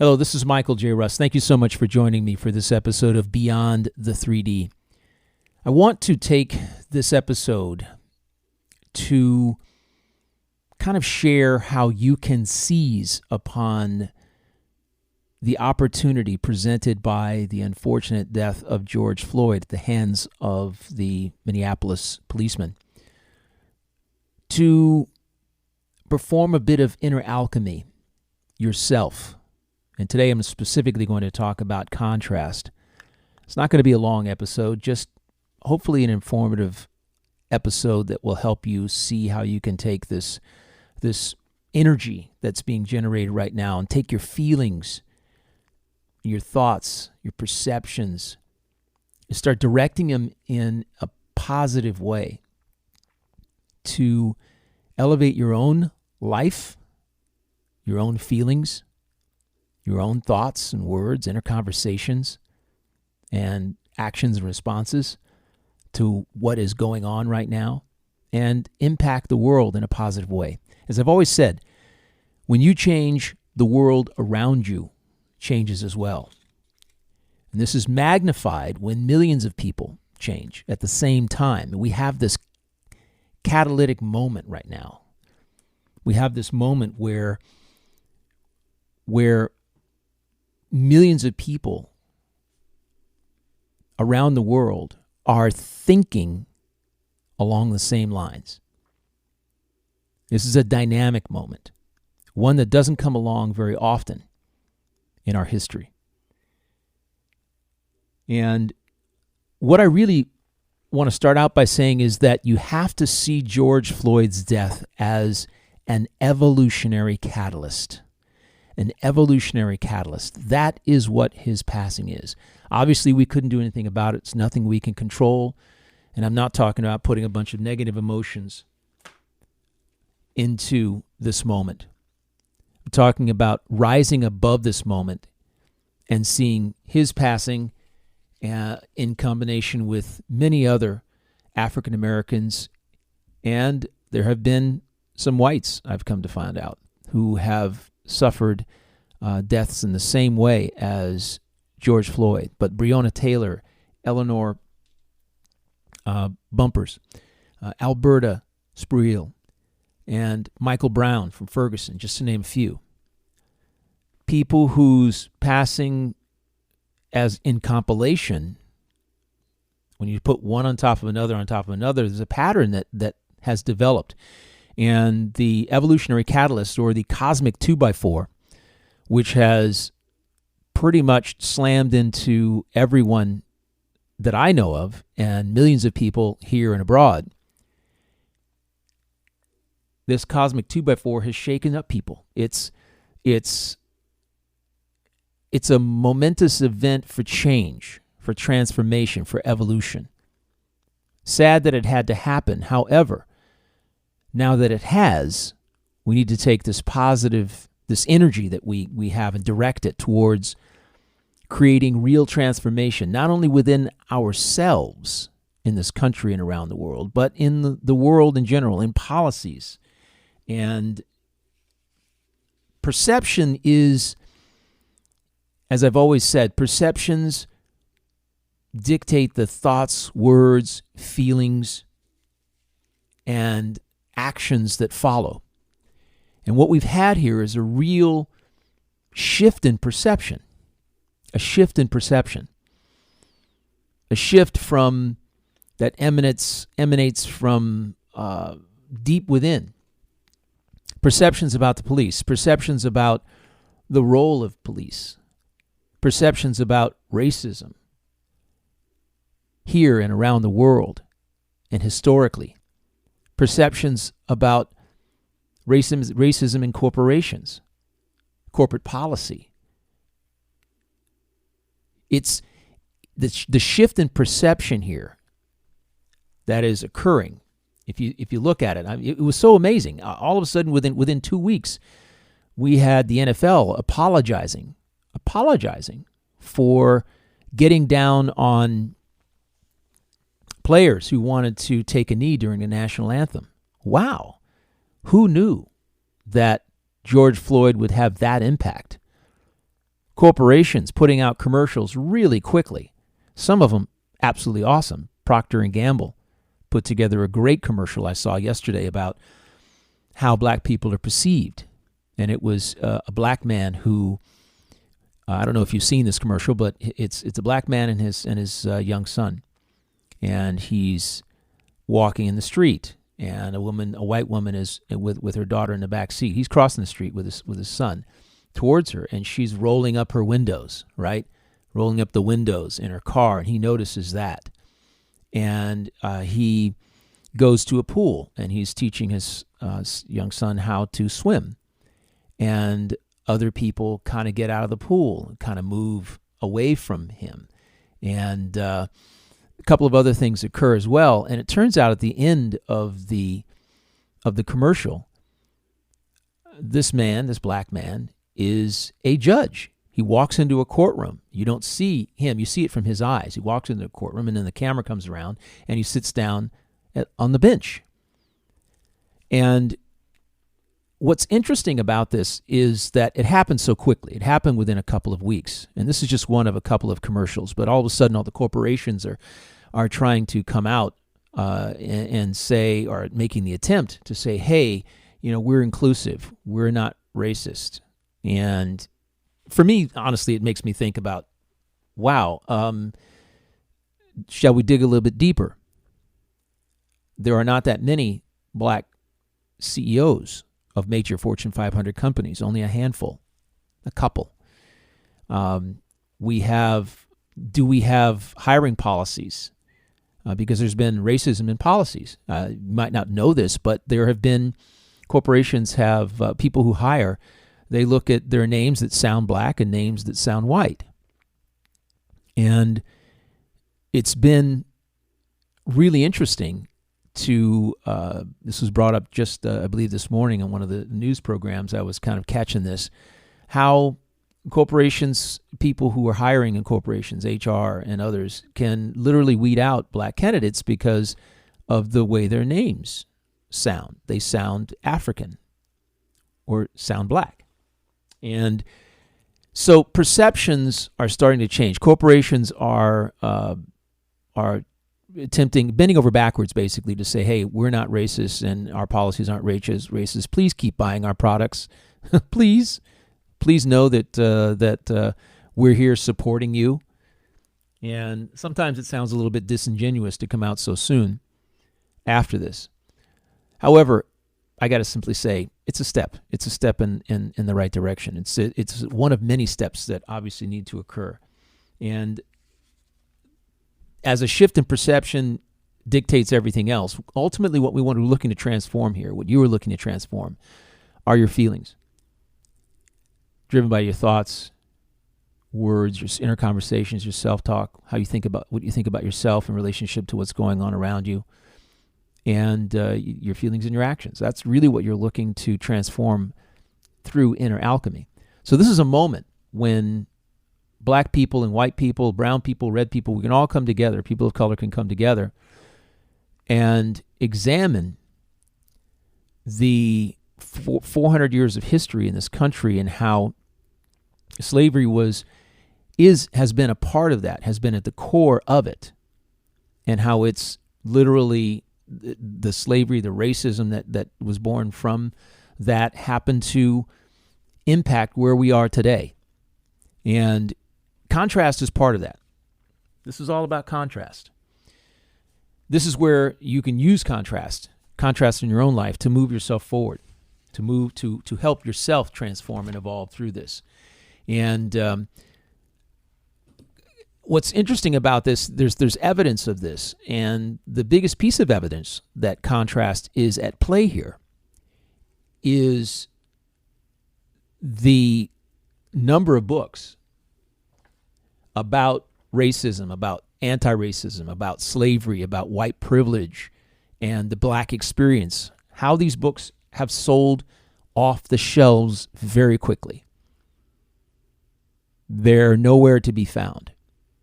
Hello, this is Michael J. Russ. Thank you so much for joining me for this episode of Beyond the 3D. I want to take this episode to kind of share how you can seize upon the opportunity presented by the unfortunate death of George Floyd at the hands of the Minneapolis policeman to perform a bit of inner alchemy yourself. And today I'm specifically going to talk about contrast. It's not going to be a long episode, just hopefully an informative episode that will help you see how you can take this energy that's being generated right now and take your feelings, your thoughts, your perceptions, and start directing them in a positive way to elevate your own life, your own feelings, your own thoughts and words, inner conversations, and actions and responses to what is going on right now, and impact the world in a positive way. As I've always said, when you change, the world around you changes as well. And this is magnified when millions of people change at the same time. And we have this catalytic moment right now. We have this moment where millions of people around the world are thinking along the same lines. This is a dynamic moment, one that doesn't come along very often in our history. And what I really want to start out by saying is that you have to see George Floyd's death as an evolutionary catalyst. An evolutionary catalyst. That is what his passing is. Obviously, we couldn't do anything about it. It's nothing we can control. And I'm not talking about putting a bunch of negative emotions into this moment. I'm talking about rising above this moment and seeing his passing in combination with many other African Americans. And there have been some whites, I've come to find out, who have suffered deaths in the same way as George Floyd. But Breonna Taylor, Eleanor Bumpers, Alberta Spruill, and Michael Brown from Ferguson, just to name a few. People whose passing as in compilation, when you put one on top of another, there's a pattern that has developed. And the evolutionary catalyst, or the cosmic 2x4, which has pretty much slammed into everyone that I know of and millions of people here and abroad, this cosmic 2x4 has shaken up people. It's a momentous event for change, for transformation, for evolution. Sad that it had to happen. However, now that it has, we need to take this positive, this energy that we have and direct it towards creating real transformation, not only within ourselves in this country and around the world, but in the world in general, in policies. And perception is, as I've always said, perceptions dictate the thoughts, words, feelings, and actions that follow. And what we've had here is a real shift in perception. A shift in perception. A shift from that emanates from deep within. Perceptions about the police, perceptions about the role of police, perceptions about racism here and around the world and historically, perceptions about racism in corporations, corporate policy. It's the shift in perception here that is occurring. If you look at it, it was so amazing. All of a sudden, within 2 weeks, we had the NFL apologizing for getting down on players who wanted to take a knee during the national anthem. Wow. Who knew that George Floyd would have that impact? corporations putting out commercials really quickly. Some of them absolutely awesome. Procter & Gamble put together a great commercial I saw yesterday about how black people are perceived. And it was a black man who, I don't know if you've seen this commercial, but it's a black man and his young son. And he's walking in the street, and a white woman is with her daughter in the back seat. He's crossing the street with his son towards her, and she's rolling up her windows, right? Rolling up the windows in her car, and he notices that. And he goes to a pool, and he's teaching his young son how to swim. And other people kind of get out of the pool and kind of move away from him. And a couple of other things occur as well. And it turns out at the end of the commercial, this black man, is a judge. He walks into a courtroom. You don't see him. You see it from his eyes. He walks into the courtroom, and then the camera comes around, and he sits down on the bench. And what's interesting about this is that it happened so quickly. It happened within a couple of weeks. And this is just one of a couple of commercials. But all of a sudden, all the corporations are trying to come out and say, or making the attempt to say, hey, we're inclusive. We're not racist. And for me, honestly, it makes me think about, wow, shall we dig a little bit deeper? There are not that many black CEOs of major Fortune 500 companies, only a handful, a couple. Do we have hiring policies? Because there's been racism in policies. You might not know this, but there have been corporations have people who hire, they look at their names that sound black and names that sound white. And it's been really interesting to, this was brought up just, I believe this morning on one of the news programs, I was kind of catching this, how corporations, people who are hiring in corporations, HR and others, can literally weed out black candidates because of the way their names sound. They sound African or sound black. And so perceptions are starting to change. Corporations are bending over backwards, basically, to say, hey, we're not racist and our policies aren't racist. Please keep buying our products. Please know that we're here supporting you. And sometimes it sounds a little bit disingenuous to come out so soon after this. However, I got to simply say it's a step. It's a step in the right direction. It's one of many steps that obviously need to occur. And as a shift in perception dictates everything else, ultimately what we're looking to transform here, what you are looking to transform, are your feelings, driven by your thoughts, words, your inner conversations, your self-talk, how you think about what you think about yourself in relationship to what's going on around you, and your feelings and your actions. That's really what you're looking to transform through inner alchemy. So this is a moment when black people and white people, brown people, red people, we can all come together. People of color can come together and examine the 400 years of history in this country and how slavery has been a part of that, has been at the core of it, and how it's literally the slavery, the racism that was born from that happened to impact where we are today. And contrast is part of that. This is all about contrast. This is where you can use contrast in your own life to move yourself forward, to help yourself transform and evolve through this. And what's interesting about this, there's evidence of this, and the biggest piece of evidence that contrast is at play here is the number of books about racism, about anti-racism, about slavery, about white privilege, and the black experience, how these books have sold off the shelves very quickly. They're nowhere to be found.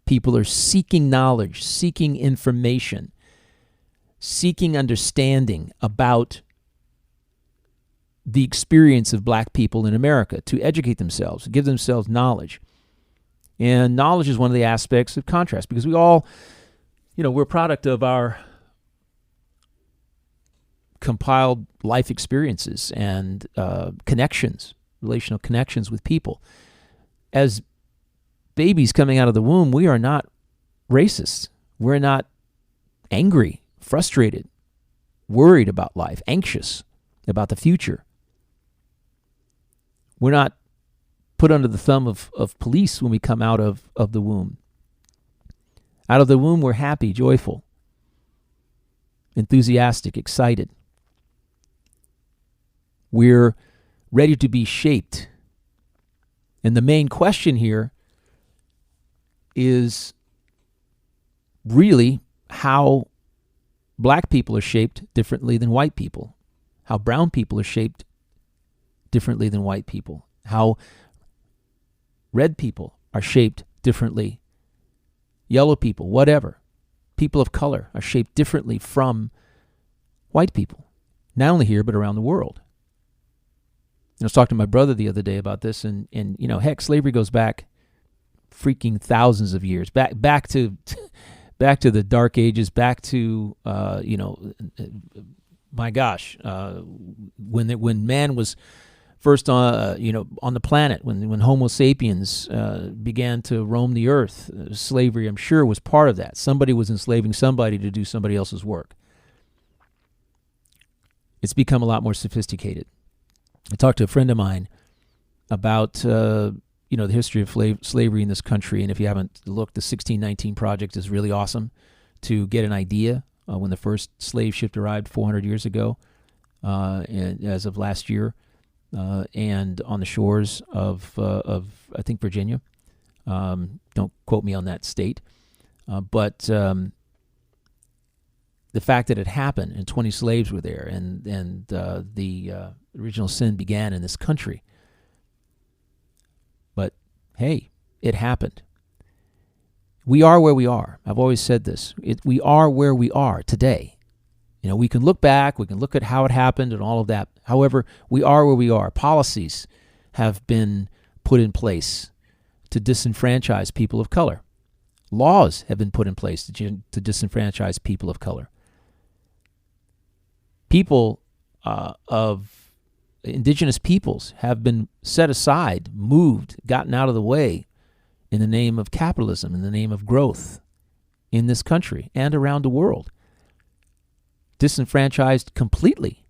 People are seeking knowledge, seeking information, seeking understanding about the experience of black people in America to educate themselves, give themselves knowledge. And knowledge is one of the aspects of contrast, because we all, we're a product of our compiled life experiences and connections, relational connections with people. As babies coming out of the womb, we are not racist. We're not angry, frustrated, worried about life, anxious about the future. We're not put under the thumb of police when we come out of the womb. Out of the womb, we're happy, joyful, enthusiastic, excited. We're ready to be shaped. And the main question here is really how black people are shaped differently than white people, how brown people are shaped differently than white people, how red people are shaped differently, yellow people, whatever. People of color are shaped differently from white people, not only here, but around the world. I was talking to my brother the other day about this, and heck, slavery goes back freaking thousands of years, back to the Dark Ages, back to my gosh, when man was first on the planet, when Homo sapiens began to roam the earth, slavery, I'm sure, was part of that. Somebody was enslaving somebody to do somebody else's work. It's become a lot more sophisticated. I talked to a friend of mine about the history of slavery in this country, and if you haven't looked, the 1619 Project is really awesome to get an idea when the first slave ship arrived 400 years ago, and as of last year, and on the shores of I think Virginia. Don't quote me on that state, but the fact that it happened and 20 slaves were there, and the original sin began in this country. But hey, it happened. We are where we are. I've always said this. We are where we are today. We can look back, we can look at how it happened and all of that. However, we are where we are. Policies have been put in place to disenfranchise people of color. Laws have been put in place to disenfranchise people of color. People of indigenous peoples have been set aside, moved, gotten out of the way in the name of capitalism, in the name of growth in this country and around the world. Disenfranchised completely.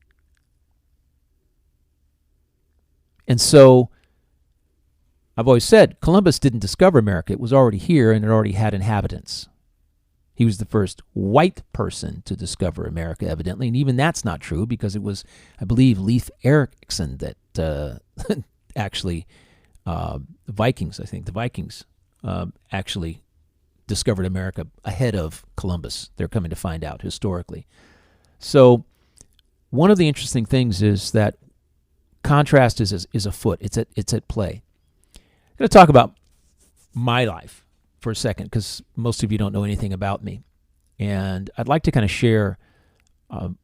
And so I've always said Columbus didn't discover America. It was already here, and it already had inhabitants. He was the first white person to discover America, evidently, and even that's not true, because it was, I believe, Leif Erikson that actually, the Vikings actually discovered America ahead of Columbus. They're coming to find out historically. So one of the interesting things is that contrast is afoot. It's at play. I'm going to talk about my life for a second, because most of you don't know anything about me. And I'd like to kind of share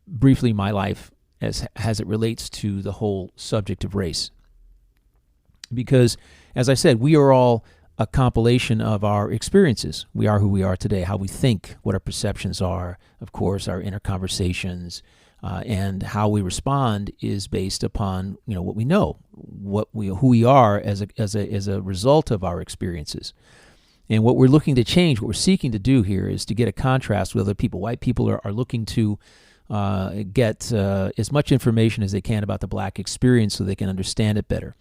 briefly my life as it relates to the whole subject of race. Because, as I said, we are all a compilation of our experiences. We are who we are today, how we think, what our perceptions are, of course, our inner conversations, and how we respond is based upon what we know, who we are as a result of our experiences. And what we're looking to change, what we're seeking to do here, is to get a contrast with other people. White people are looking to get as much information as they can about the black experience so they can understand it better.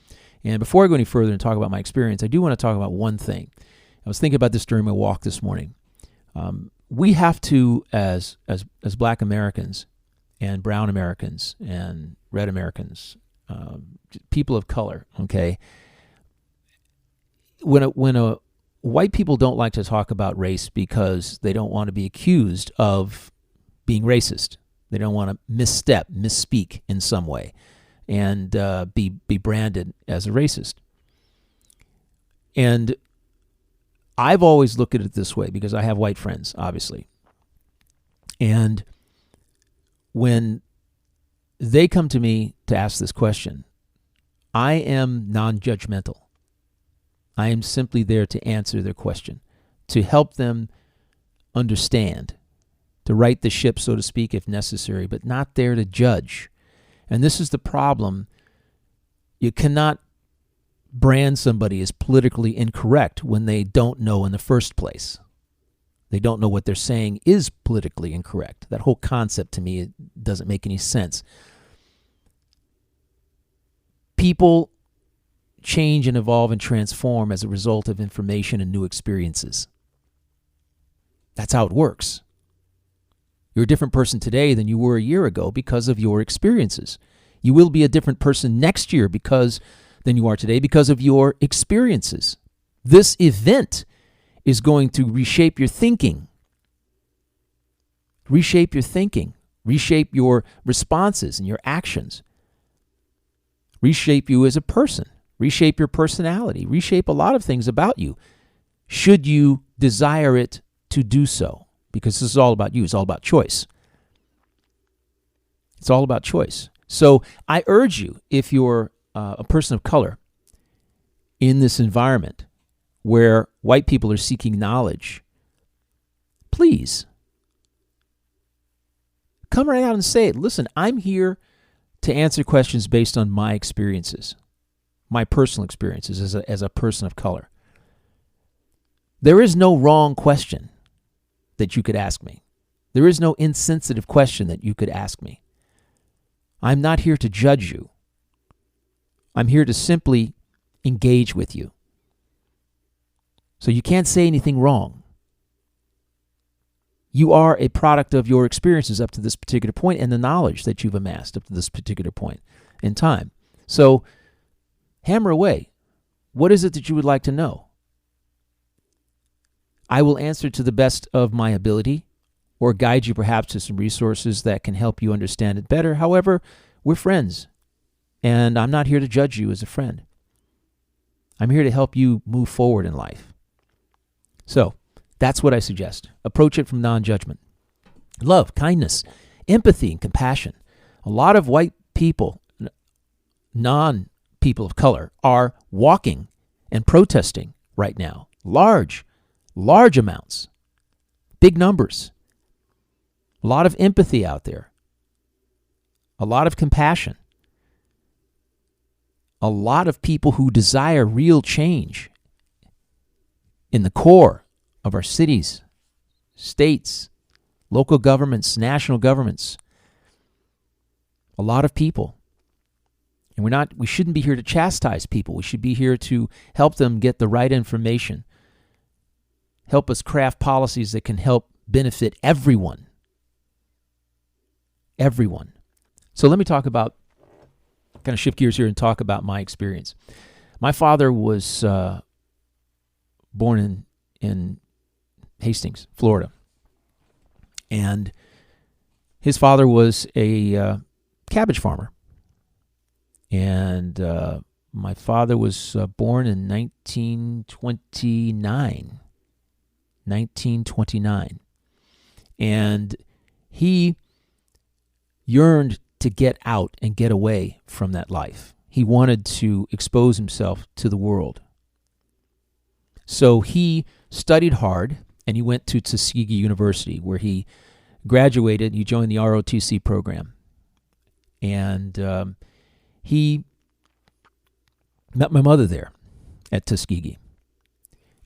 And before I go any further and talk about my experience, I do want to talk about one thing. I was thinking about this during my walk this morning. We have to, as black Americans and brown Americans and red Americans, people of color, okay, when white people don't like to talk about race because they don't want to be accused of being racist. They don't want to misspeak in some way, and be branded as a racist. And I've always looked at it this way, because I have white friends, obviously. And when they come to me to ask this question, I am non-judgmental. I am simply there to answer their question, to help them understand, to right the ship, so to speak, if necessary, but not there to judge. And this is the problem. You cannot brand somebody as politically incorrect when they don't know in the first place. They don't know what they're saying is politically incorrect. That whole concept to me, it doesn't make any sense. People change and evolve and transform as a result of information and new experiences. That's how it works. You're a different person today than you were a year ago because of your experiences. You will be a different person next year than you are today because of your experiences. This event is going to reshape your thinking. Reshape your thinking. Reshape your responses and your actions. Reshape you as a person. Reshape your personality. Reshape a lot of things about you, should you desire it to do so. Because this is all about you. It's all about choice. It's all about choice. So I urge you, if you're a person of color in this environment where white people are seeking knowledge, please come right out and say it. Listen, I'm here to answer questions based on my experiences, my personal experiences as a person of color. There is no wrong question that you could ask me. There is no insensitive question that you could ask me. I'm not here to judge you. I'm here to simply engage with you. So you can't say anything wrong. You are a product of your experiences up to this particular point and the knowledge that you've amassed up to this particular point in time. So hammer away. What is it that you would like to know? I will answer to the best of my ability or guide you perhaps to some resources that can help you understand it better. However, we're friends, and I'm not here to judge you as a friend. I'm here to help you move forward in life. So that's what I suggest. Approach it from non-judgment. Love, kindness, empathy, and compassion. A lot of white people, non-people of color, are walking and protesting right now. Large amounts, big numbers. A lot of empathy out there. A lot of compassion. A lot of people who desire real change in the core of our cities, states, local governments, national governments. A lot of people. And we shouldn't be here to chastise people. We should be here to help them get the right information. Help us craft policies that can help benefit everyone. Everyone. So let me kind of shift gears here and talk about my experience. My father was born in Hastings, Florida. And his father was a cabbage farmer. And my father was born in 1929. 1929. And he yearned to get out and get away from that life. He wanted to expose himself to the world. So he studied hard, and he went to Tuskegee University, where he graduated. He joined the ROTC program. And he met my mother there at Tuskegee.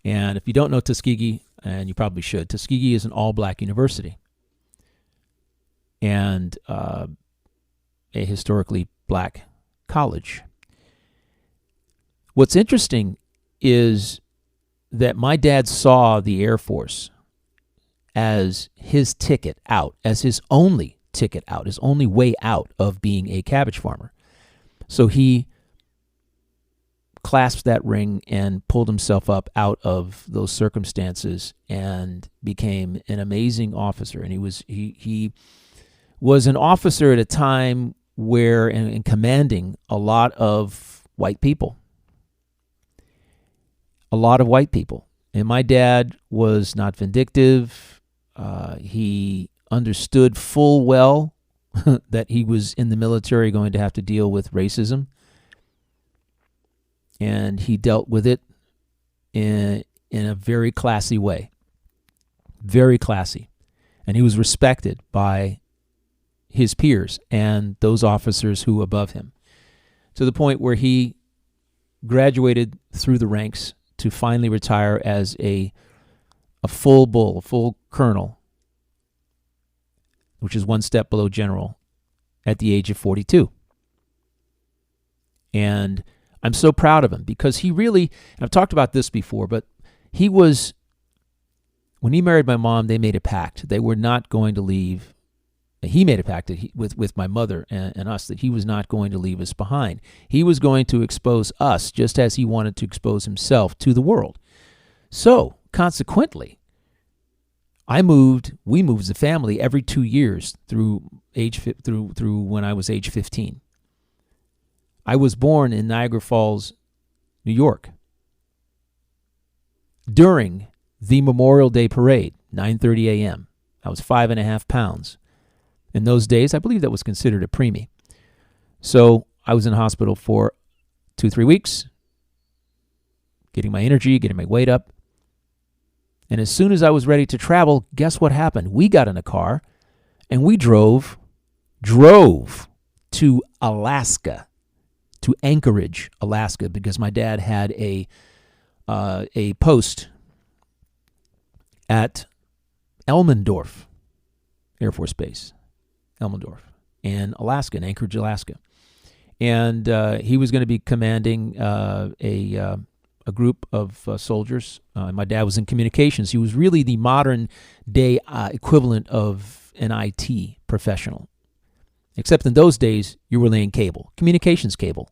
And if you don't know Tuskegee, and you probably should, Tuskegee is an all-black university and a historically black college. What's interesting is that my dad saw the Air Force as his ticket out, as his only ticket out, his only way out of being a cabbage farmer. So he clasped that ring and pulled himself up out of those circumstances and became an amazing officer. And he was an officer at a time where, and commanding a lot of white people. A lot of white people. And my dad was not vindictive. He understood full well that he was in the military going to have to deal with racism. And he dealt with it in a very classy way. Very classy. And he was respected by his peers and those officers who were above him, to the point where he graduated through the ranks to finally retire as a full bull, a full colonel, which is one step below general, at the age of 42. And I'm so proud of him because he really, and I've talked about this before, but he was, when he married my mom, they made a pact. They were not going to leave. He made a pact with my mother and us that he was not going to leave us behind. He was going to expose us just as he wanted to expose himself to the world. So, consequently, we moved as a family every 2 years through when I was age 15. I was born in Niagara Falls, New York, during the Memorial Day Parade, 9:30 a.m. I was 5.5 pounds. In those days, I believe that was considered a preemie. So I was in hospital for 2-3 weeks, getting my energy, getting my weight up. And as soon as I was ready to travel, guess what happened? We got in a car and we drove to Alaska, to Anchorage, Alaska, because my dad had a post at Elmendorf Air Force Base, Elmendorf, in Alaska, in Anchorage, Alaska. And he was going to be commanding a group of soldiers. My dad was in communications. He was really the modern day equivalent of an IT professional. Except in those days, you were laying cable, communications cable.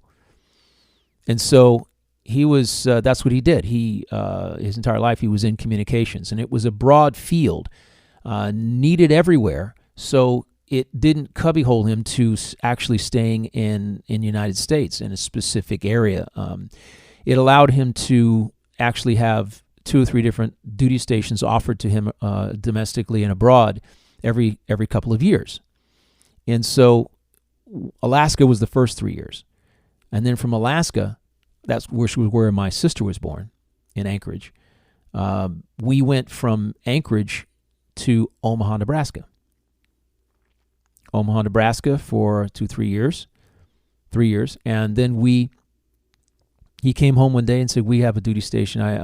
And so he was, that's what he did. His entire life, he was in communications. And it was a broad field, needed everywhere. So it didn't cubbyhole him to actually staying in the United States in a specific area. It allowed him to actually have 2 or 3 different duty stations offered to him domestically and abroad every couple of years. And so Alaska was the first 3 years. And then from Alaska, that's where my sister was born, in Anchorage. We went from Anchorage to Omaha, Nebraska. Omaha, Nebraska for 3 years. And then he came home one day and said, we have a duty station. I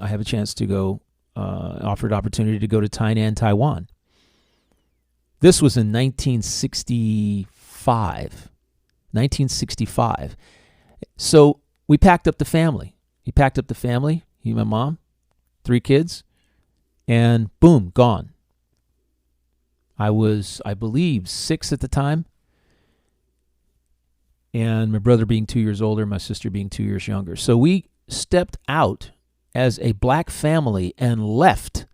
have a chance to go, offered opportunity to go to Tainan, Taiwan. This was in 1965. So we packed up the family. He and my mom, 3 kids, and boom, gone. I was, I believe, 6 at the time. And my brother being 2 years older, my sister being 2 years younger. So we stepped out as a black family and left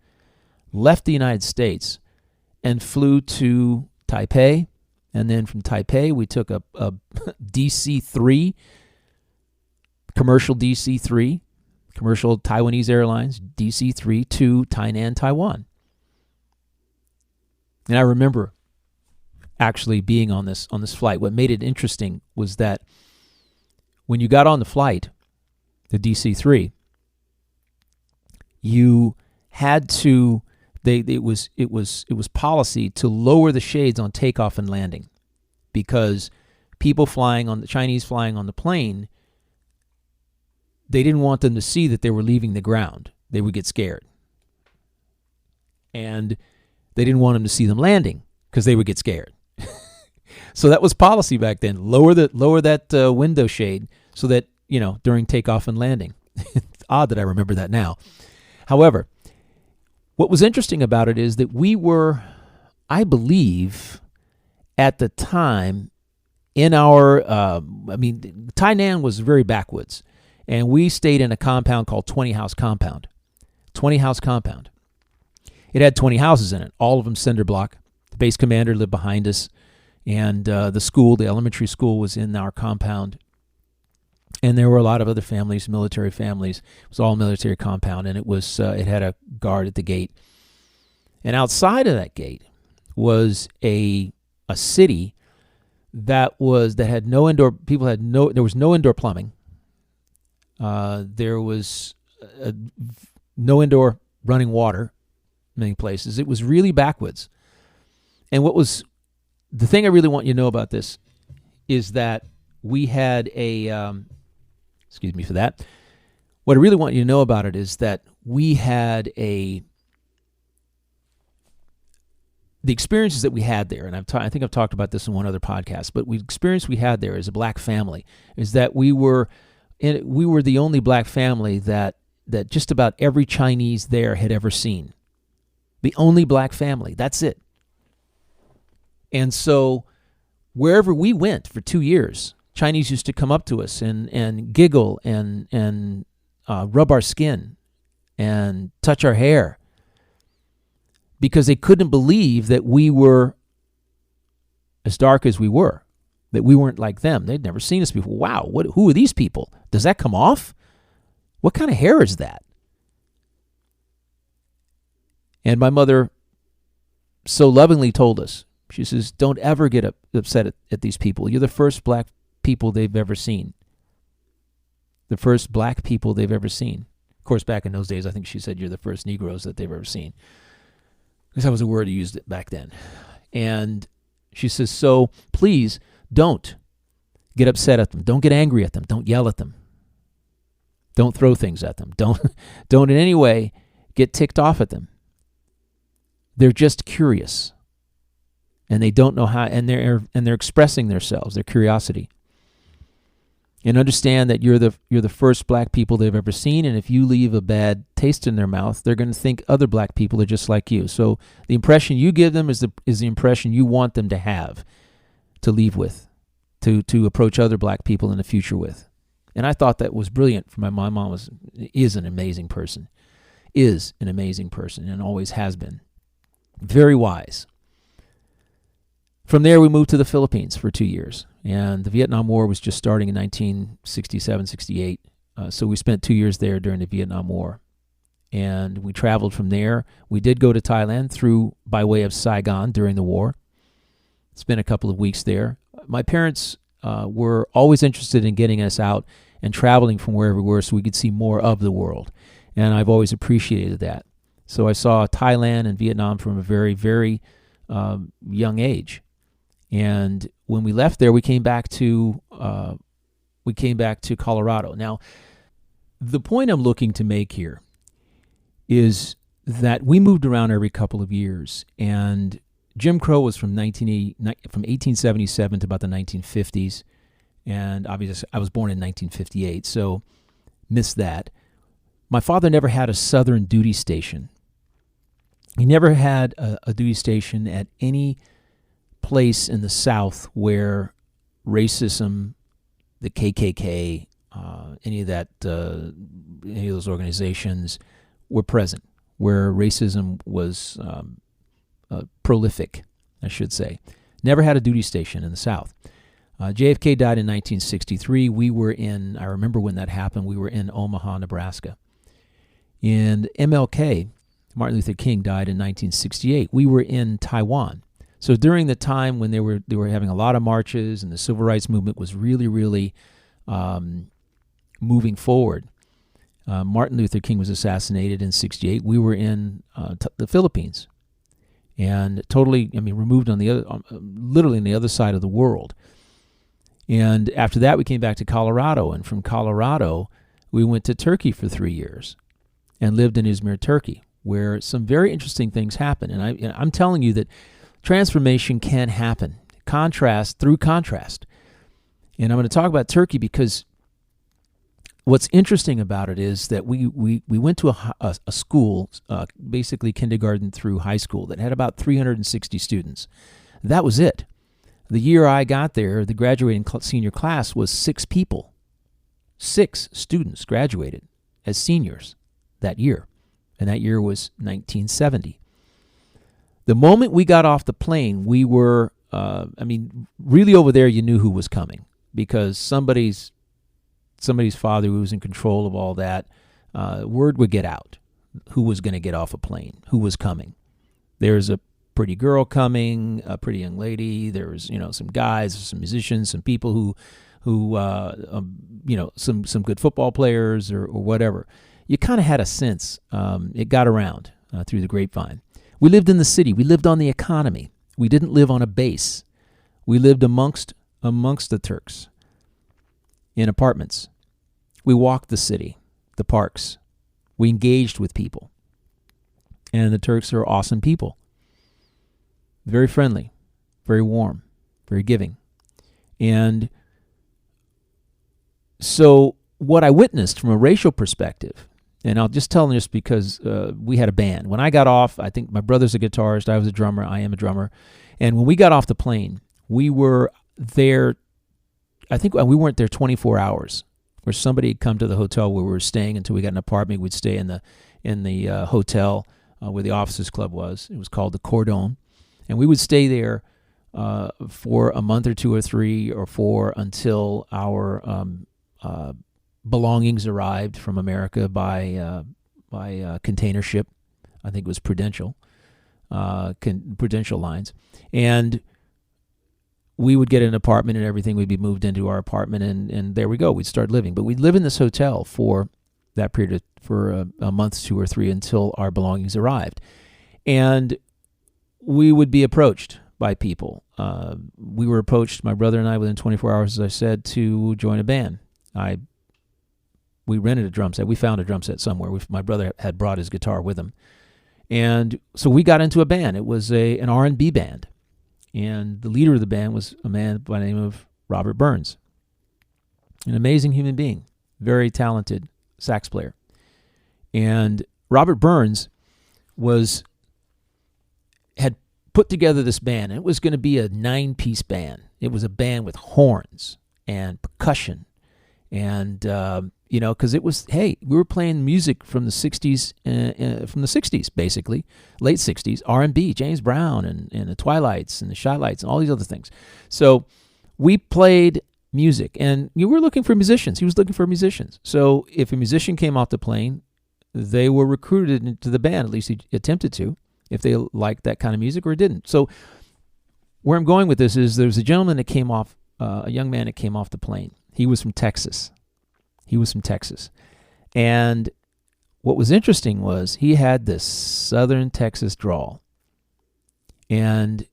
the United States and flew to Taipei. And then from Taipei, we took a DC-3, commercial DC-3, commercial Taiwanese Airlines, DC-3 to Tainan, Taiwan. And I remember actually being on this flight. What made it interesting was that when you got on the flight, the DC-3, you had to, it was policy to lower the shades on takeoff and landing, because Chinese flying on the plane, they didn't want them to see that they were leaving the ground. They would get scared. And they didn't want them to see them landing because they would get scared. So that was policy back then. Lower that window shade so that, during takeoff and landing. It's odd that I remember that now. However, what was interesting about it is that we were, I believe, at the time in our, Tainan was very backwoods. And we stayed in a compound called 20 House Compound. 20 House Compound. It had 20 houses in it, all of them cinder block. The base commander lived behind us. And the elementary school was in our compound. And there were a lot of other families, military families. It was all military compound, and it had a guard at the gate. And outside of that gate was a city that had no indoor. There was no indoor plumbing. There was no indoor running water in many places. It was really backwoods. And the thing I really want you to know about this is that we had excuse me for that. What I really want you to know about it is that we had the experiences that we had there, and I think I've talked about this in one other podcast, but the experience we had there as a black family is that we were the only black family that just about every Chinese there had ever seen. The only black family. That's it. And so wherever we went for 2 years, Chinese used to come up to us and giggle and rub our skin and touch our hair because they couldn't believe that we were as dark as we were, that we weren't like them. They'd never seen us before. Wow, who are these people? Does that come off? What kind of hair is that? And my mother so lovingly told us, she says, don't ever get upset at these people. You're the first black people they've ever seen. The first black people they've ever seen. Of course, back in those days, I think she said you're the first Negroes that they've ever seen. Because that was a word he used back then. And she says, so please don't get upset at them. Don't get angry at them. Don't yell at them. Don't throw things at them. Don't in any way get ticked off at them. They're just curious. And they don't know how, and they're expressing themselves, their curiosity. And understand that you're the first black people they've ever seen, and if you leave a bad taste in their mouth, they're going to think other black people are just like you. So the impression you give them is the impression you want them to have, to leave with, to approach other black people in the future with. And I thought that was brilliant for my mom. My mom is an amazing person, and always has been. Very wise. From there, we moved to the Philippines for 2 years, and the Vietnam War was just starting in 1967, 68, so we spent 2 years there during the Vietnam War, and we traveled from there. We did go to Thailand by way of Saigon during the war, spent a couple of weeks there. My parents were always interested in getting us out and traveling from wherever we were so we could see more of the world, and I've always appreciated that. So I saw Thailand and Vietnam from a very, very young age. And when we left there, we came back to Colorado. Now, the point I'm looking to make here is that we moved around every couple of years, and Jim Crow was from 1877 to about the 1950s, and obviously I was born in 1958, so missed that. My father never had a Southern duty station. He never had a duty station at any place in the South where racism, the KKK, any of those organizations were present, where racism was prolific, I should say. Never had a duty station in the South. JFK died in 1963. I remember when that happened, we were in Omaha, Nebraska. And MLK, Martin Luther King, died in 1968. We were in Taiwan. So during the time when they were having a lot of marches and the civil rights movement was really, really moving forward, Martin Luther King was assassinated in 68. We were in the Philippines, and totally, removed on the other, literally on the other side of the world. And after that, we came back to Colorado, and from Colorado, we went to Turkey for 3 years and lived in Izmir, Turkey, where some very interesting things happen. And I'm telling you that transformation can happen, through contrast. And I'm going to talk about Turkey because what's interesting about it is that we went to a school, basically kindergarten through high school, that had about 360 students. That was it. The year I got there, the graduating senior class was 6 people. 6 students graduated as seniors that year. And that year was 1970. The moment we got off the plane, we were, really over there, you knew who was coming because somebody's father who was in control of all that, word would get out who was going to get off a plane, who was coming. There's a pretty girl coming, a pretty young lady. There's, some guys, some musicians, some people who some good football players or whatever. you kind of had a sense. It got around through the grapevine. We lived in the city. We lived on the economy. We didn't live on a base. We lived amongst the Turks in apartments. We walked the city, the parks. We engaged with people. And the Turks are awesome people. Very friendly, very warm, very giving. And so what I witnessed from a racial perspective, and I'll just tell this because we had a band. When I got off, I think my brother's a guitarist, I was a drummer, I am a drummer. And when we got off the plane, we were there, I think we weren't there 24 hours, where somebody had come to the hotel where we were staying until we got an apartment. We'd stay in the hotel where the Officers Club was. It was called the Cordon. And we would stay there for a month or two or three or four until our belongings arrived from America by container ship. I think it was Prudential lines. And we would get an apartment and everything. We'd be moved into our apartment, and there we go. We'd start living. But we'd live in this hotel for that period, for a month, two or three, until our belongings arrived. And we would be approached by people. We were approached, my brother and I, within 24 hours, as I said, to join a band. We rented a drum set. We found a drum set somewhere. My brother had brought his guitar with him. And so we got into a band. It was an R&B band. And the leader of the band was a man by the name of Robert Burns. An amazing human being. Very talented sax player. And Robert Burns had put together this band. And it was going to be a 9-piece band. It was a band with horns and percussion. And, because it was, we were playing music from the 60s, basically, late 60s, R&B, James Brown and the Twilights and the Shy-Lights and all these other things. So we played music, and you were looking for musicians. He was looking for musicians. So if a musician came off the plane, they were recruited into the band, at least he attempted to, if they liked that kind of music or didn't. So where I'm going with this is there's a gentleman that came off, a young man that came off the plane. He was from Texas. And what was interesting was he had this Southern Texas drawl. And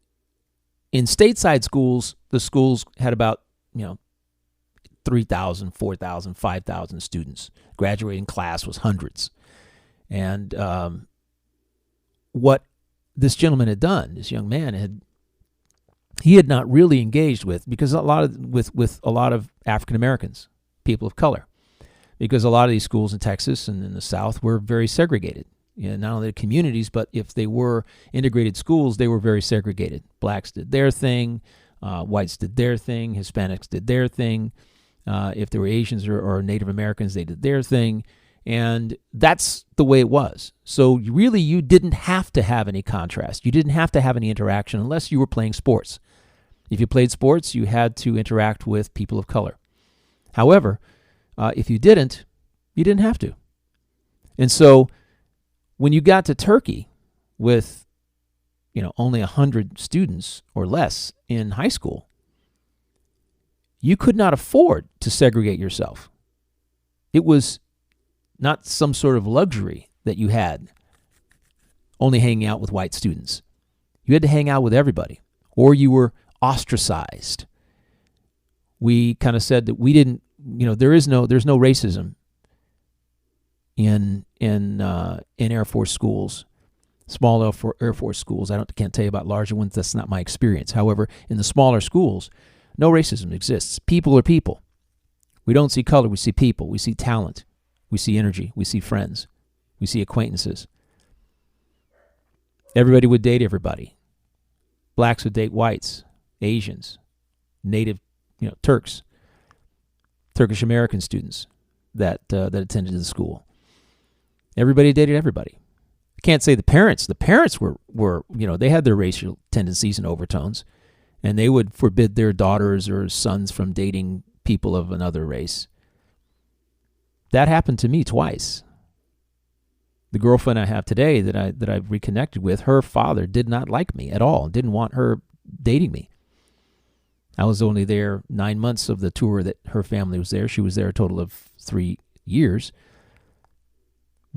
in stateside schools, the schools had about, 3,000, 4,000, 5,000 students. Graduating class was hundreds. And what this gentleman had done, this young man he had not really engaged with, because a lot of African Americans, people of color, because a lot of these schools in Texas and in the South were very segregated. Not only the communities, but if they were integrated schools, they were very segregated. Blacks did their thing, whites did their thing, Hispanics did their thing. If there were Asians or Native Americans, they did their thing. And that's the way it was. So really, you didn't have to have any contrast. You didn't have to have any interaction unless you were playing sports. If you played sports, you had to interact with people of color. However, if you didn't, you didn't have to. And so when you got to Turkey with, only 100 students or less in high school, you could not afford to segregate yourself. It was not some sort of luxury that you had only hanging out with white students. You had to hang out with everybody, or you were ostracized. We kind of said that we didn't, there's no racism in Air Force schools, small Air Force schools. I can't tell you about larger ones. That's not my experience. However, in the smaller schools, no racism exists. People are people. We don't see color. We see people. We see talent. We see energy. We see friends. We see acquaintances. Everybody would date everybody. Blacks would date whites, Asians, native, Turks, Turkish American students that attended the school. Everybody dated everybody. I can't say the parents. The parents were they had their racial tendencies and overtones, and they would forbid their daughters or sons from dating people of another race. That happened to me twice. The girlfriend I have today that I've reconnected with, her father did not like me at all, didn't want her dating me. I was only there 9 months of the tour that her family was there. She was there a total of 3 years.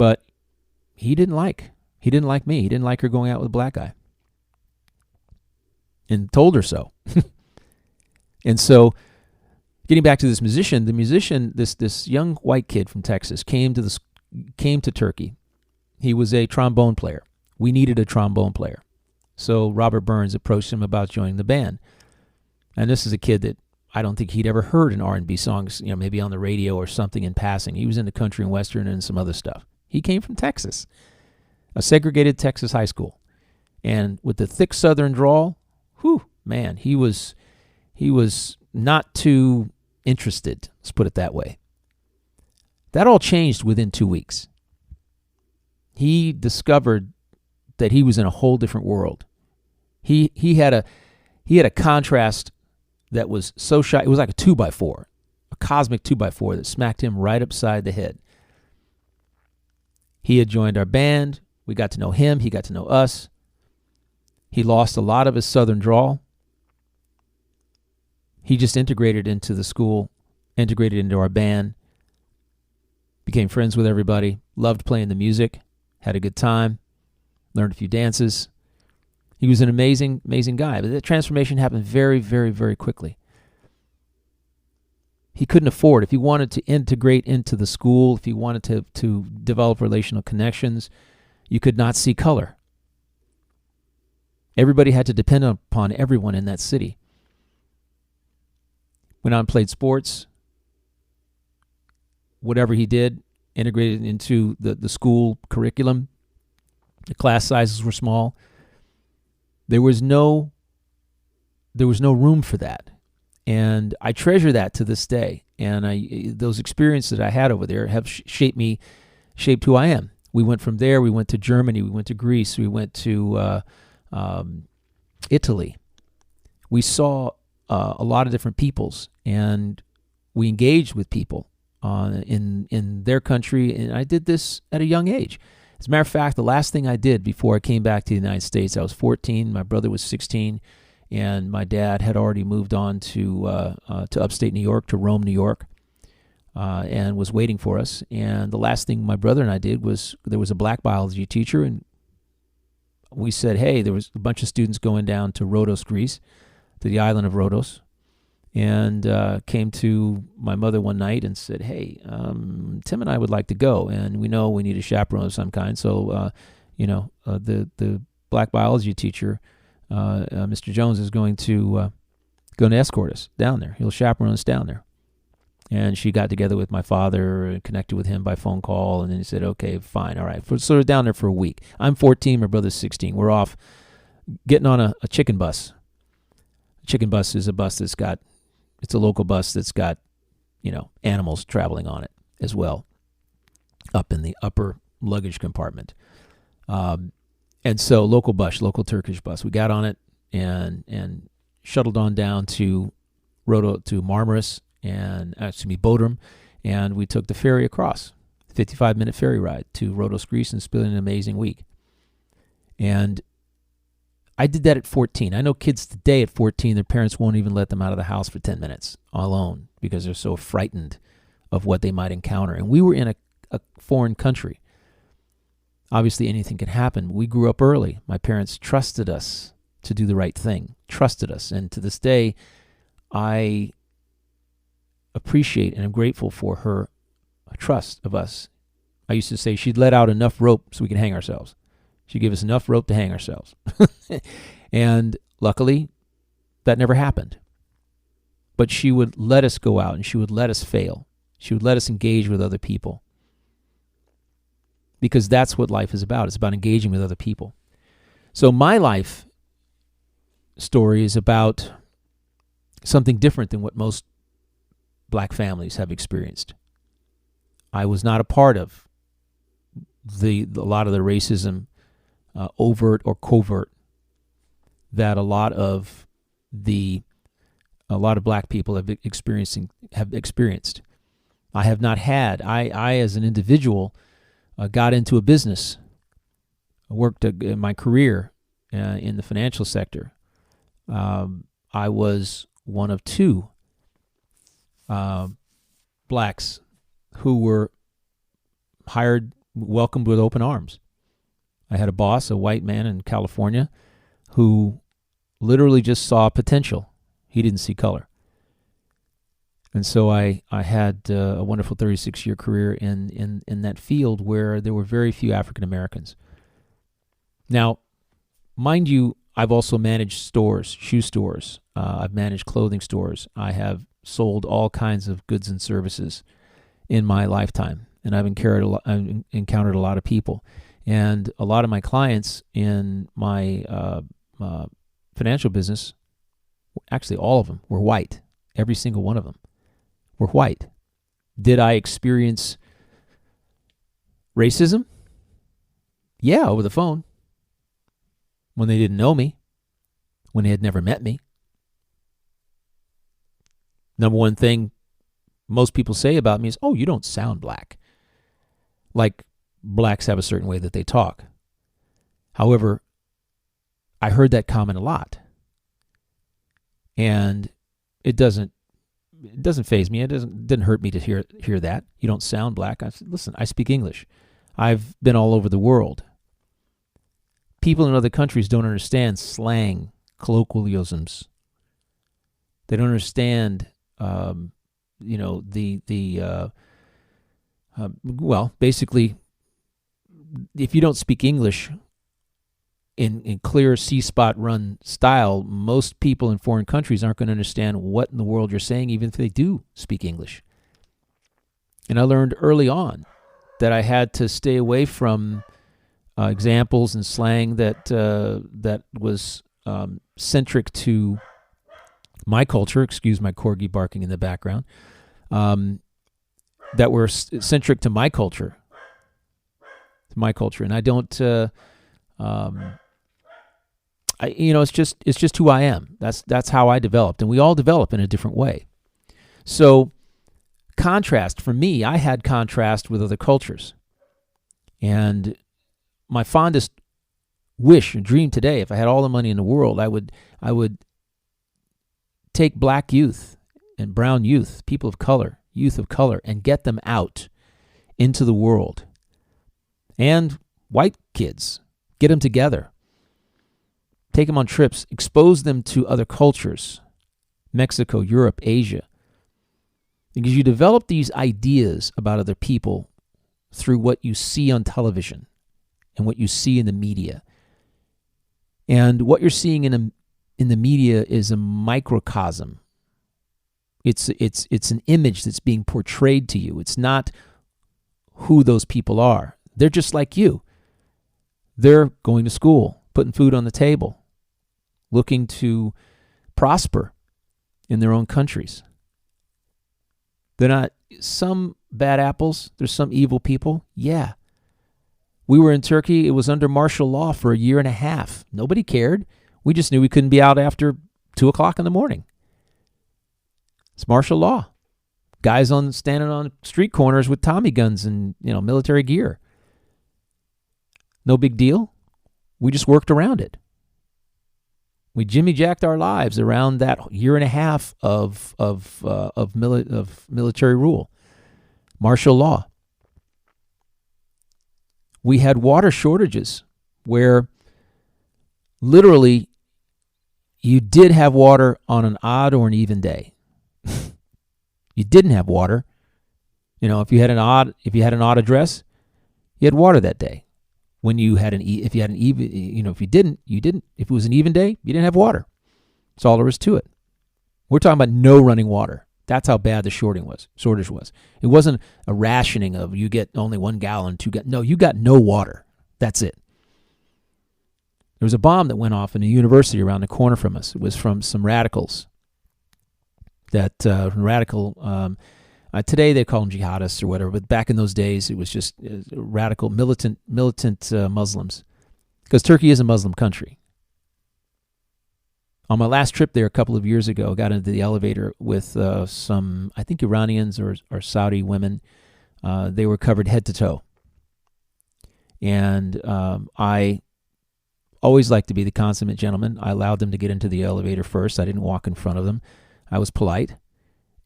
But he didn't like me. He didn't like her going out with a black guy, and told her so. And so, getting back to this musician, this young white kid from Texas came to Turkey. He was a trombone player. We needed a trombone player. So Robert Burns approached him about joining the band. And this is a kid that I don't think he'd ever heard an R&B songs, maybe on the radio or something in passing. He was into country and western and some other stuff. He came from Texas, a segregated Texas high school. And with the thick southern drawl, man, he was not too interested, let's put it that way. That all changed within 2 weeks. He discovered that he was in a whole different world. He had a contrast that was so shy. It was like a 2x4, a cosmic 2x4 that smacked him right upside the head. He had joined our band. We got to know him. He got to know us. He lost a lot of his southern drawl. He just integrated into the school, integrated into our band, became friends with everybody, loved playing the music, had a good time, learned a few dances. He was an amazing, amazing guy. But that transformation happened very, very, very quickly. He couldn't afford, if he wanted to integrate into the school, if he wanted to develop relational connections, you could not see color. Everybody had to depend upon everyone in that city. Went out and played sports. Whatever he did, integrated into the school curriculum. The class sizes were small. There was no room for that. And I treasure that to this day. And those experiences that I had over there have shaped who I am. We went from there, we went to Germany, we went to Greece, we went to Italy. We saw a lot of different peoples, and we engaged with people in their country, and I did this at a young age. As a matter of fact, the last thing I did before I came back to the United States, I was 14, my brother was 16, and my dad had already moved on to upstate New York, to Rome, New York, and was waiting for us. And the last thing my brother and I did was, there was a black biology teacher, and we said, hey, there was a bunch of students going down to Rhodos, Greece, to the island of Rhodos, and came to my mother one night and said, hey, Tim and I would like to go, and we know we need a chaperone of some kind. So, the black biology teacher, Mr. Jones, is going to escort us down there. He'll chaperone us down there. And she got together with my father and connected with him by phone call, and then he said, okay, fine, all right. So we're down there for a week. I'm 14, my brother's 16. We're off getting on a chicken bus. Chicken bus is a bus it's a local bus that's got, animals traveling on it as well, up in the upper luggage compartment. And so local Turkish bus. We got on it and shuttled on down to Marmaris and Bodrum, and we took the ferry across, 55-minute ferry ride to Rhodos, Greece, and spent an amazing week. And I did that at 14. I know kids today at 14, their parents won't even let them out of the house for 10 minutes alone because they're so frightened of what they might encounter. And we were in a foreign country. Obviously, anything can happen. We grew up early. My parents trusted us to do the right thing, trusted us. And to this day, I appreciate and am grateful for her trust of us. I used to say she'd let out enough rope so we could hang ourselves. She'd give us enough rope to hang ourselves. And luckily, that never happened. But she would let us go out, and she would let us fail. She would let us engage with other people. Because that's what life is about. It's about engaging with other people. So my life story is about something different than what most black families have experienced. I was not a part of a lot of the racism, overt or covert, that a lot of black people have experienced. I have not had. I as an individual got into a business. I worked my career in the financial sector. I was one of two blacks who were hired welcomed with open arms. I had a boss, a white man in California, who literally just saw potential. He didn't see color. And so I had a wonderful 36-year career in that field where there were very few African Americans. Now, mind you, I've also managed stores, shoe stores. I've managed clothing stores. I have sold all kinds of goods and services in my lifetime, and I've encountered a lot of people. And a lot of my clients in my financial business, actually all of them, were white. Every single one of them were white. Did I experience racism? Yeah, over the phone. When they didn't know me, when they had never met me. Number one thing most people say about me is, oh, you don't sound black. Like blacks have a certain way that they talk. However, I heard that comment a lot. And it doesn't faze me. It didn't hurt me to hear that. You don't sound black. I said, listen, I speak English. I've been all over the world. People in other countries don't understand slang, colloquialisms. They don't understand, basically, if you don't speak English in clear C-spot run style, most people in foreign countries aren't going to understand what in the world you're saying, even if they do speak English. And I learned early on that I had to stay away from examples and slang that was centric to my culture. Excuse my corgi barking in the background. That were centric to my culture. And I don't. It's just who I am. That's how I developed, and we all develop in a different way. So, contrast for me, I had contrast with other cultures, and my fondest wish and dream today, if I had all the money in the world, I would take black youth and brown youth, people of color, youth of color, and get them out into the world. And white kids, get them together. Take them on trips, expose them to other cultures, Mexico, Europe, Asia. Because you develop these ideas about other people through what you see on television and what you see in the media. And what you're seeing in the media is a microcosm. It's an image that's being portrayed to you. It's not who those people are. They're just like you. They're going to school, putting food on the table, looking to prosper in their own countries. They're not some bad apples. There's some evil people. Yeah. We were in Turkey. It was under martial law for a year and a half. Nobody cared. We just knew we couldn't be out after 2 o'clock in the morning. It's martial law. Guys standing on street corners with Tommy guns and military gear. No big deal. We just worked around it. We Jimmy jacked our lives around that year and a half of military rule, martial law. We had water shortages where literally you did have water on an odd or an even day. You didn't have water. If you had an odd address, you had water that day. When you had if you didn't. If it was an even day, you didn't have water. That's all there was to it. We're talking about no running water. That's how bad the shortage was. It wasn't a rationing of you get only 1 gallon, 2 gallons. No, you got no water. That's it. There was a bomb that went off in a university around the corner from us. It was from some radicals. Today they call them jihadists or whatever, but back in those days it was just radical, militant Muslims, because Turkey is a Muslim country. On my last trip there a couple of years ago, I got into the elevator with some, I think, Iranians or Saudi women. They were covered head to toe. And I always like to be the consummate gentleman. I allowed them to get into the elevator first. I didn't walk in front of them. I was polite.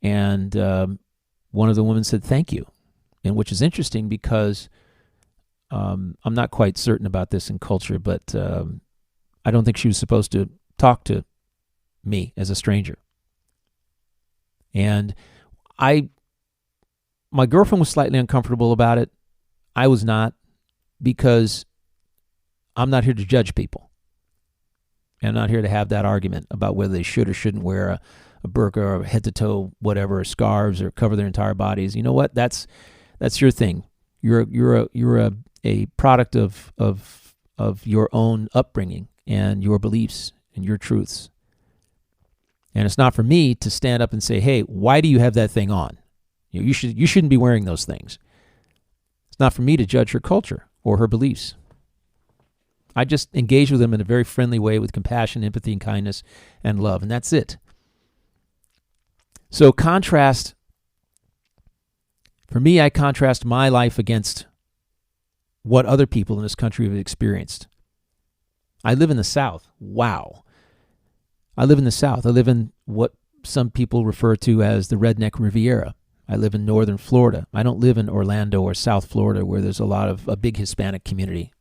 And one of the women said, "Thank you," and which is interesting because I'm not quite certain about this in culture, but I don't think she was supposed to talk to me as a stranger. And my girlfriend was slightly uncomfortable about it. I was not, because I'm not here to judge people. I'm not here to have that argument about whether they should or shouldn't wear a burqa or head to toe, whatever, or scarves, or cover their entire bodies. You know what? That's your thing. You're a product of your own upbringing and your beliefs and your truths. And it's not for me to stand up and say, "Hey, why do you have that thing on? You shouldn't be wearing those things." It's not for me to judge her culture or her beliefs. I just engage with them in a very friendly way with compassion, empathy, and kindness and love, and that's it. So contrast, for me, I contrast my life against what other people in this country have experienced. I live in the South. Wow. I live in the South. I live in what some people refer to as the redneck Riviera. I live in northern Florida. I don't live in Orlando or South Florida, where there's a big Hispanic community,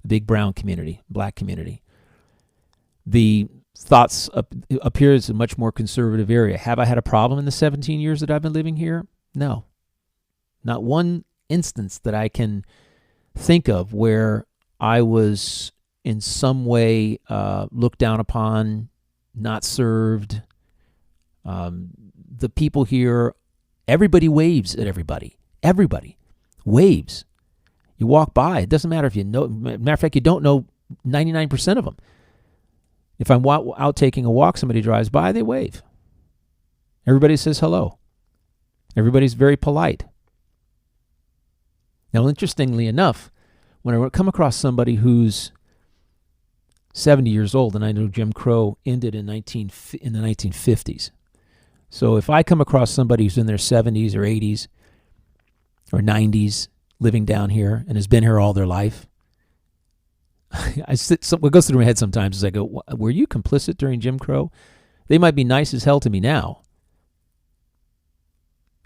a big brown community, black community. The thoughts up here is a much more conservative area. Have I had a problem in the 17 years that I've been living here? No. Not one instance that I can think of where I was in some way looked down upon, not served. The people here, everybody waves at everybody. Everybody waves. You walk by, it doesn't matter if you know. Matter of fact, you don't know 99% of them. If I'm out taking a walk, somebody drives by, they wave. Everybody says hello. Everybody's very polite. Now, interestingly enough, when I come across somebody who's 70 years old, and I know Jim Crow ended in the 1950s. So if I come across somebody who's in their 70s or 80s or 90s living down here and has been here all their life, what goes through my head sometimes is I go, were you complicit during Jim Crow? They might be nice as hell to me now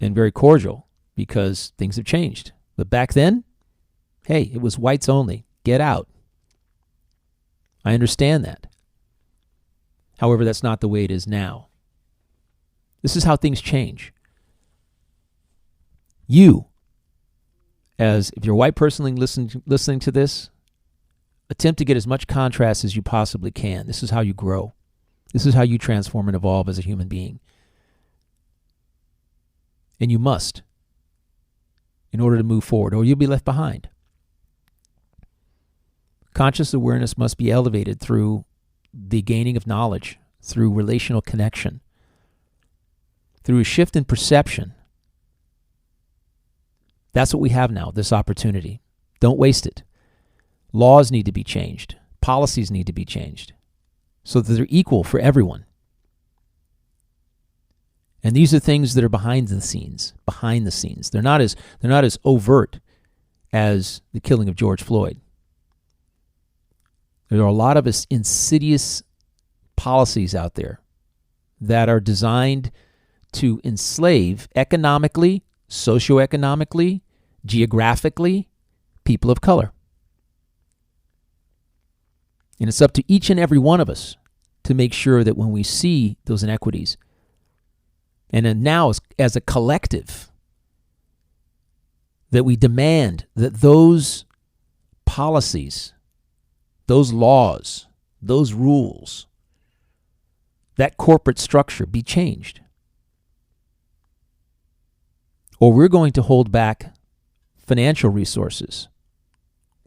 and very cordial because things have changed. But back then, hey, it was whites only. Get out. I understand that. However, that's not the way it is now. This is how things change. You, as if you're a white person listening to this, attempt to get as much contrast as you possibly can. This is how you grow. This is how you transform and evolve as a human being. And you must, in order to move forward, or you'll be left behind. Conscious awareness must be elevated through the gaining of knowledge, through relational connection, through a shift in perception. That's what we have now, this opportunity. Don't waste it. Laws need to be changed. Policies need to be changed so that they're equal for everyone. And these are things that are behind the scenes. They're not as overt as the killing of George Floyd. There are a lot of insidious policies out there that are designed to enslave economically, socioeconomically, geographically, people of color. And it's up to each and every one of us to make sure that when we see those inequities, and then now as a collective, that we demand that those policies, those laws, those rules, that corporate structure be changed. Or we're going to hold back financial resources.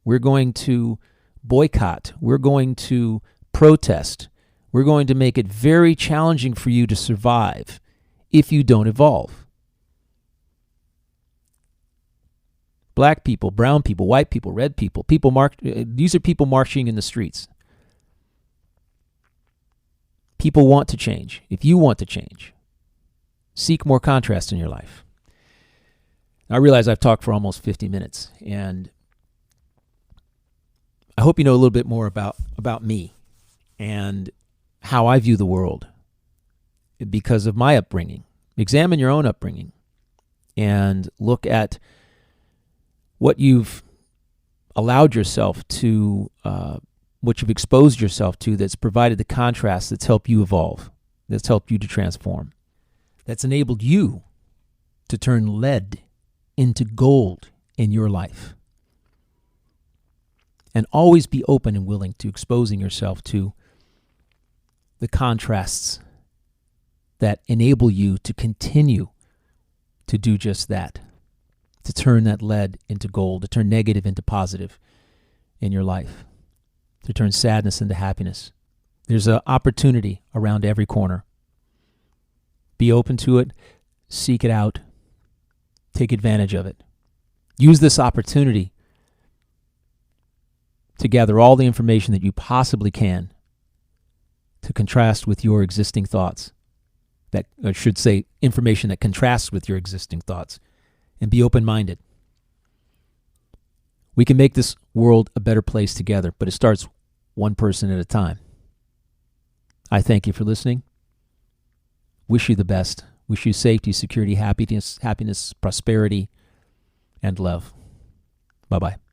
We're going to boycott. We're going to protest. We're going to make it very challenging for you to survive if you don't evolve. Black people, brown people, white people, red people, these are people marching in the streets. People want to change. If you want to change, seek more contrast in your life. I realize I've talked for almost 50 minutes, and I hope you know a little bit more about me and how I view the world because of my upbringing. Examine your own upbringing and look at what you've allowed yourself to, what you've exposed yourself to, that's provided the contrast that's helped you evolve, that's helped you to transform, that's enabled you to turn lead into gold in your life. And always be open and willing to exposing yourself to the contrasts that enable you to continue to do just that, to turn that lead into gold, to turn negative into positive in your life, to turn sadness into happiness. There's an opportunity around every corner. Be open to it, seek it out, take advantage of it. Use this opportunity to gather all the information that you possibly can to contrast with your existing thoughts. That, I should say, information that contrasts with your existing thoughts. And be open-minded. We can make this world a better place together, but it starts one person at a time. I thank you for listening. Wish you the best. Wish you safety, security, happiness, prosperity, and love. Bye-bye.